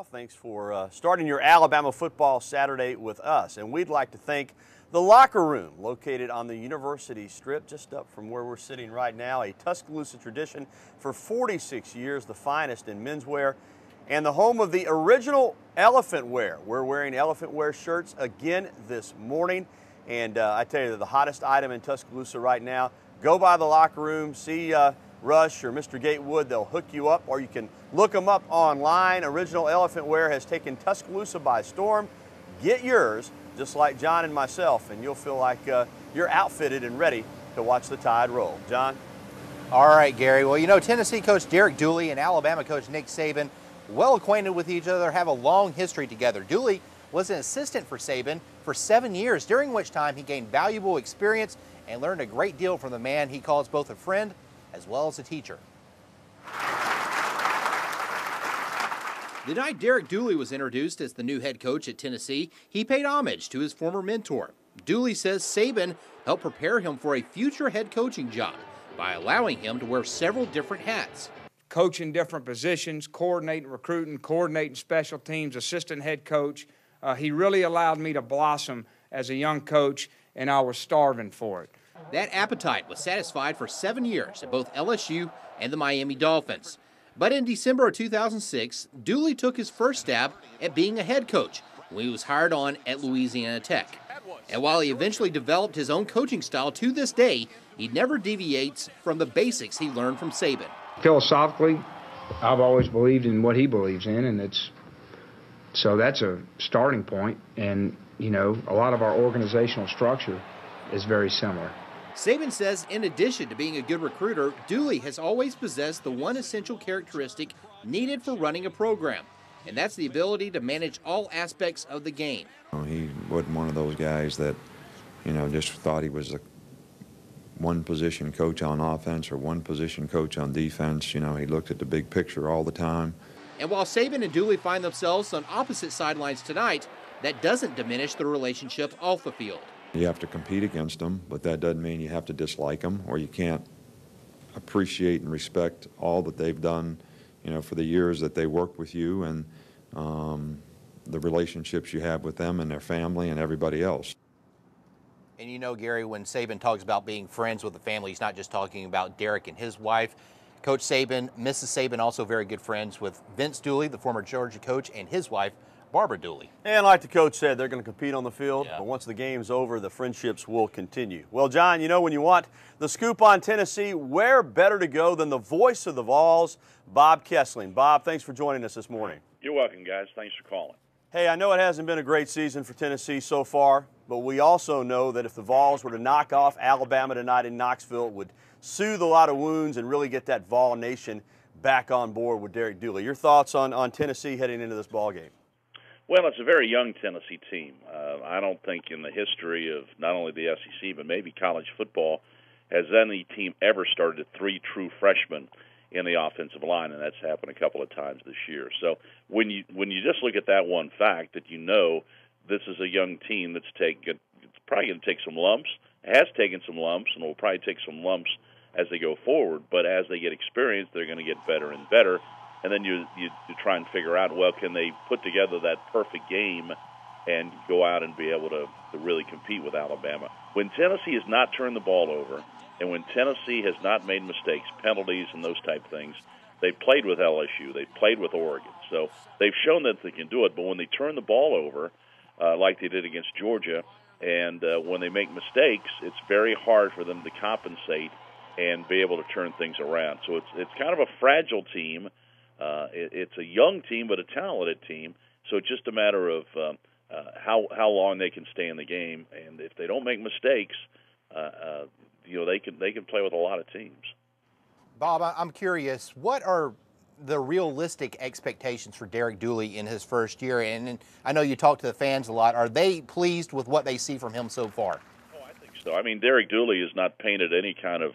Thanks for starting your Alabama football Saturday with us. And we'd like to thank the Locker Room, located on the University Strip, just up from where we're sitting right now. A Tuscaloosa tradition for 46 years, the finest in menswear, and the home of the original elephant wear. We're wearing elephant wear shirts again this morning. And I tell you, they're the hottest item in Tuscaloosa right now. Go by the Locker Room, see Rush or Mr. Gatewood. They'll hook you up, or you can look them up online. Original Elephant Wear has taken Tuscaloosa by storm. Get yours, just like John and myself, and you'll feel like you're outfitted and ready to watch the Tide roll. John? All right, Gary. Well, you know, Tennessee coach Derek Dooley and Alabama coach Nick Saban, well acquainted with each other, have a long history together. Dooley was an assistant for Saban for 7 years, during which time he gained valuable experience and learned a great deal from the man he calls both a friend as well as a teacher. The night Derek Dooley was introduced as the new head coach at Tennessee, he paid homage to his former mentor. Dooley says Saban helped prepare him for a future head coaching job by allowing him to wear several different hats. Coaching different positions, coordinating recruiting, coordinating special teams, assistant head coach. He really allowed me to blossom as a young coach, and I was starving for it. That appetite was satisfied for 7 years at both LSU and the Miami Dolphins. But in December of 2006, Dooley took his first stab at being a head coach when he was hired on at Louisiana Tech. And while he eventually developed his own coaching style to this day, he never deviates from the basics he learned from Saban. Philosophically, I've always believed in what he believes in, and so that's a starting point. And, you know, a lot of our organizational structure is very similar. Saban says in addition to being a good recruiter, Dooley has always possessed the one essential characteristic needed for running a program, and that's the ability to manage all aspects of the game. He wasn't one of those guys that, you know, just thought he was a one-position coach on offense or one-position coach on defense. You know, he looked at the big picture all the time. And while Saban and Dooley find themselves on opposite sidelines tonight, that doesn't diminish the relationship off the field. You have to compete against them, but that doesn't mean you have to dislike them or you can't appreciate and respect all that they've done, you know, for the years that they worked with you and the relationships you have with them and their family and everybody else. And you know, Gary, when Saban talks about being friends with the family, he's not just talking about Derek and his wife. Coach Saban, Mrs. Saban, also very good friends with Vince Dooley, the former Georgia coach, and his wife, Barbara Dooley. And like the coach said, they're going to compete on the field, but once the game's over, the friendships will continue. Well, John, you know, when you want the scoop on Tennessee, where better to go than the voice of the Vols, Bob Kessling. Bob, thanks for joining us this morning. You're welcome, guys. Thanks for calling. Hey, I know it hasn't been a great season for Tennessee so far, but we also know that if the Vols were to knock off Alabama tonight in Knoxville, it would soothe a lot of wounds and really get that Vol Nation back on board with Derek Dooley. Your thoughts on Tennessee heading into this ball game? Well, it's a very young Tennessee team. I don't think in the history of not only the SEC but maybe college football has any team ever started at 3 true freshmen in the offensive line, and that's happened a couple of times this year. So when you just look at that one fact, that you know this is a young team it's probably going to take some lumps, has taken some lumps, and will probably take some lumps as they go forward. But as they get experience, they're going to get better and better. And then you try and figure out, well, can they put together that perfect game and go out and be able to really compete with Alabama? When Tennessee has not turned the ball over and when Tennessee has not made mistakes, penalties and those type things, they've played with LSU, they've played with Oregon. So they've shown that they can do it. But when they turn the ball over, like they did against Georgia, and when they make mistakes, it's very hard for them to compensate and be able to turn things around. So it's kind of a fragile team. It's a young team, but a talented team. So it's just a matter of how long they can stay in the game, and if they don't make mistakes, you know, they can play with a lot of teams. Bob, I'm curious, what are the realistic expectations for Derek Dooley in his first year? And I know you talk to the fans a lot. Are they pleased with what they see from him so far? Oh, I think so. I mean, Derek Dooley has not painted any kind of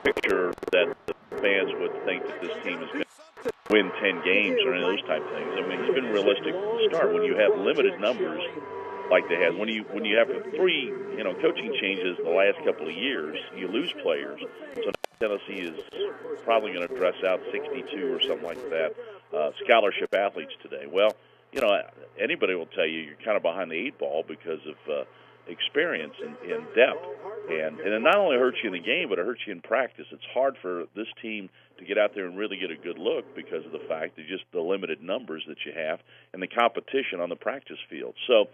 picture that the fans would think that this team is going to win 10 games or any of those type of things. I mean, he's been realistic from the start. When you have limited numbers like they had, when you have 3 coaching changes the last couple of years, you lose players. So Tennessee is probably going to dress out 62 or something like that scholarship athletes today. Well, you know, anybody will tell you you're kind of behind the eight ball because of experience and depth. And it not only hurts you in the game, but it hurts you in practice. It's hard for this team to get out there and really get a good look because of the fact that just the limited numbers that you have and the competition on the practice field. So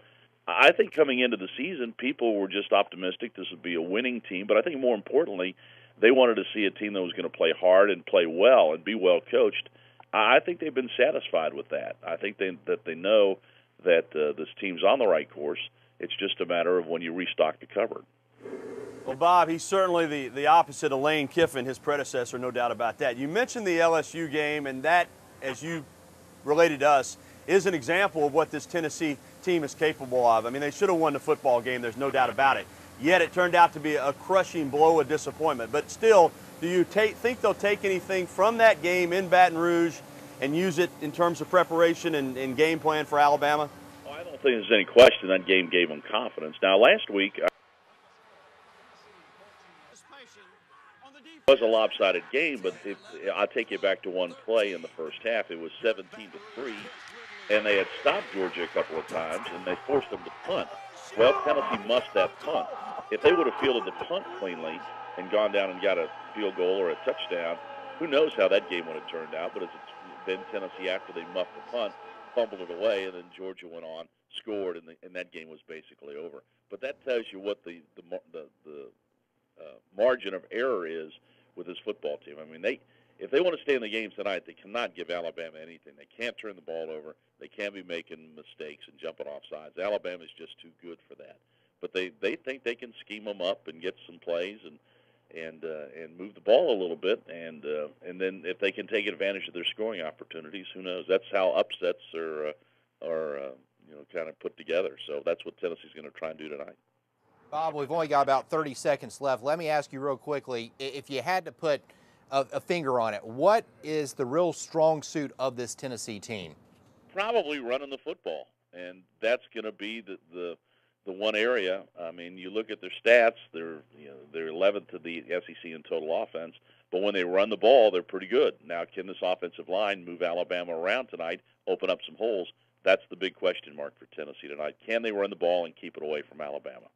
I think coming into the season, people were just optimistic this would be a winning team. But I think more importantly, they wanted to see a team that was going to play hard and play well and be well coached. I think they've been satisfied with that. I think that they know that this team's on the right course. It's just a matter of when you restock the cupboard. Well, Bob, he's certainly the opposite of Lane Kiffin, his predecessor, no doubt about that. You mentioned the LSU game, and that, as you related to us, is an example of what this Tennessee team is capable of. I mean, they should have won the football game, there's no doubt about it. Yet it turned out to be a crushing blow of disappointment. But still, do you think they'll take anything from that game in Baton Rouge and use it in terms of preparation and game plan for Alabama? Well, I don't think there's any question that game gave them confidence. Now, last week, it was a lopsided game, but I'll take you back to one play in the first half. It was 17-3, and they had stopped Georgia a couple of times, and they forced them to punt. Well, Tennessee must have punt. If they would have fielded the punt cleanly and gone down and got a field goal or a touchdown, who knows how that game would have turned out. But it's been Tennessee, after they muffed the punt, fumbled it away, and then Georgia went on, scored, and that game was basically over. But that tells you what the margin of error is with this football team. I mean, if they want to stay in the game tonight, they cannot give Alabama anything. They can't turn the ball over. They can't be making mistakes and jumping off sides. Alabama's just too good for that. But they think they can scheme them up and get some plays and move the ball a little bit, and then if they can take advantage of their scoring opportunities, who knows? That's how upsets are kind of put together. So that's what Tennessee's going to try and do tonight. Bob, we've only got about 30 seconds left. Let me ask you real quickly, if you had to put a finger on it, what is the real strong suit of this Tennessee team? Probably running the football, and that's going to be the one area. I mean, you look at their stats; they're 11th to the SEC in total offense. But when they run the ball, they're pretty good. Now, can this offensive line move Alabama around tonight, open up some holes? That's the big question mark for Tennessee tonight. Can they run the ball and keep it away from Alabama?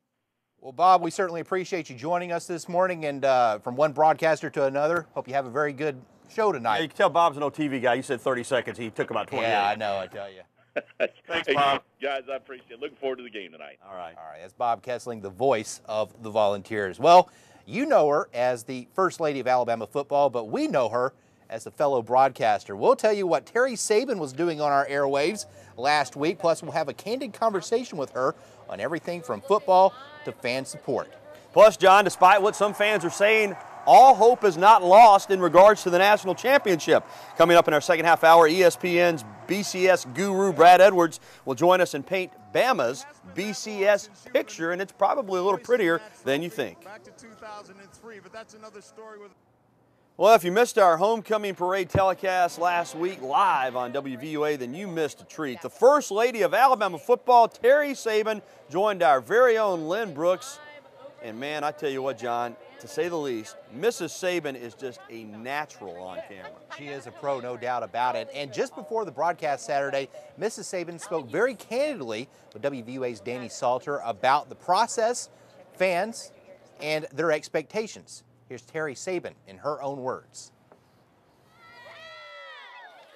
Well, Bob, we certainly appreciate you joining us this morning, and from one broadcaster to another, hope you have a very good show tonight. Yeah, you can tell Bob's an old TV guy. You said 30 seconds. He took about 20 Yeah, minutes. I know, I tell you. Thanks, Bob. Guys, I appreciate it. Looking forward to the game tonight. All right. All right, that's Bob Kessling, the voice of the Volunteers. Well, you know her as the First Lady of Alabama football, but we know her as a fellow broadcaster. We'll tell you what Terry Saban was doing on our airwaves last week, plus we'll have a candid conversation with her on everything from football to fan support. Plus, John, despite what some fans are saying, all hope is not lost in regards to the national championship. Coming up in our second half hour, ESPN's BCS guru Brad Edwards will join us and paint Bama's BCS picture, and it's probably a little prettier than you think. Back to 2003, but that's another story with. Well, if you missed our homecoming parade telecast last week live on WVUA, then you missed a treat. The First Lady of Alabama football, Terry Saban, joined our very own Lynn Brooks. And man, I tell you what, John, to say the least, Mrs. Saban is just a natural on camera. She is a pro, no doubt about it. And just before the broadcast Saturday, Mrs. Saban spoke very candidly with WVUA's Danny Salter about the process, fans, and their expectations. Here's Terry Saban in her own words.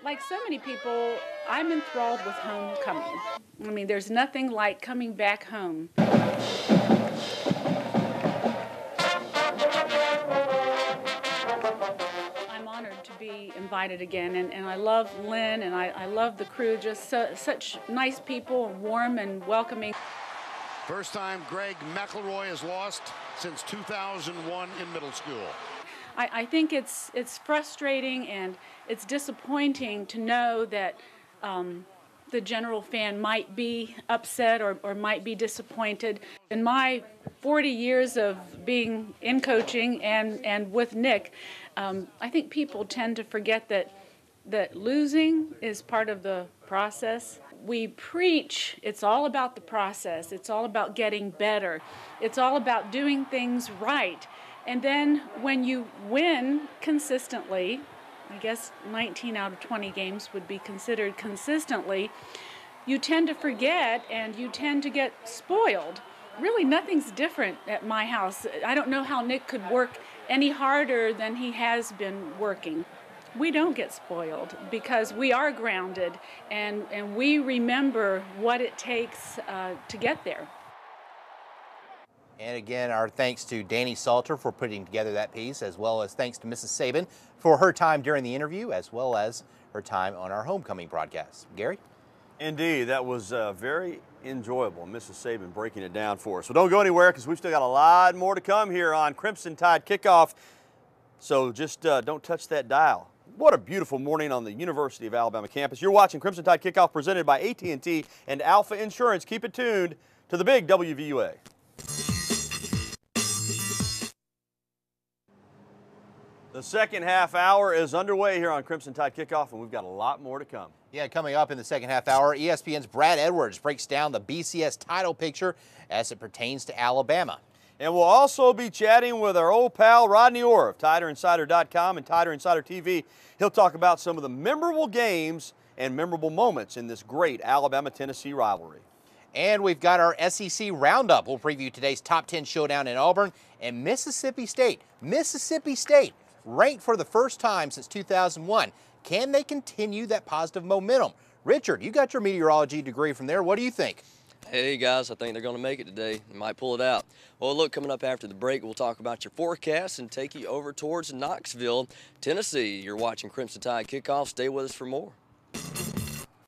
Like so many people, I'm enthralled with homecoming. I mean, there's nothing like coming back home. I'm honored to be invited again, and I love Lynn, and I love the crew, just such nice people, warm and welcoming. First time Greg McElroy has lost since 2001 in middle school. I think it's frustrating and it's disappointing to know that the general fan might be upset or might be disappointed. In my 40 years of being in coaching and with Nick, I think people tend to forget that losing is part of the process. We preach it's all about the process, it's all about getting better, it's all about doing things right. And then when you win consistently, I guess 19 out of 20 games would be considered consistently, you tend to forget and you tend to get spoiled. Really, nothing's different at my house. I don't know how Nick could work any harder than he has been working. We don't get spoiled because we are grounded and we remember what it takes to get there. And again, our thanks to Danny Salter for putting together that piece, as well as thanks to Mrs. Saban for her time during the interview, as well as her time on our homecoming broadcast. Gary? Indeed, that was very enjoyable. Mrs. Saban breaking it down for us. So don't go anywhere because we've still got a lot more to come here on Crimson Tide Kickoff. So just don't touch that dial. What a beautiful morning on the University of Alabama campus. You're watching Crimson Tide Kickoff presented by AT&T and Alpha Insurance. Keep it tuned to the big WVUA. The second half hour is underway here on Crimson Tide Kickoff, and we've got a lot more to come. Yeah, coming up in the second half hour, ESPN's Brad Edwards breaks down the BCS title picture as it pertains to Alabama. And we'll also be chatting with our old pal Rodney Orr of TiderInsider.com and Tider Insider TV. He'll talk about some of the memorable games and memorable moments in this great Alabama-Tennessee rivalry. And we've got our SEC Roundup. We'll preview today's top 10 showdown in Auburn and Mississippi State. Mississippi State, ranked for the first time since 2001. Can they continue that positive momentum? Richard, you got your meteorology degree from there. What do you think? Hey guys, I think they're going to make it today. They might pull it out. Well, look, coming up after the break, we'll talk about your forecast and take you over towards Knoxville, Tennessee. You're watching Crimson Tide Kickoff. Stay with us for more.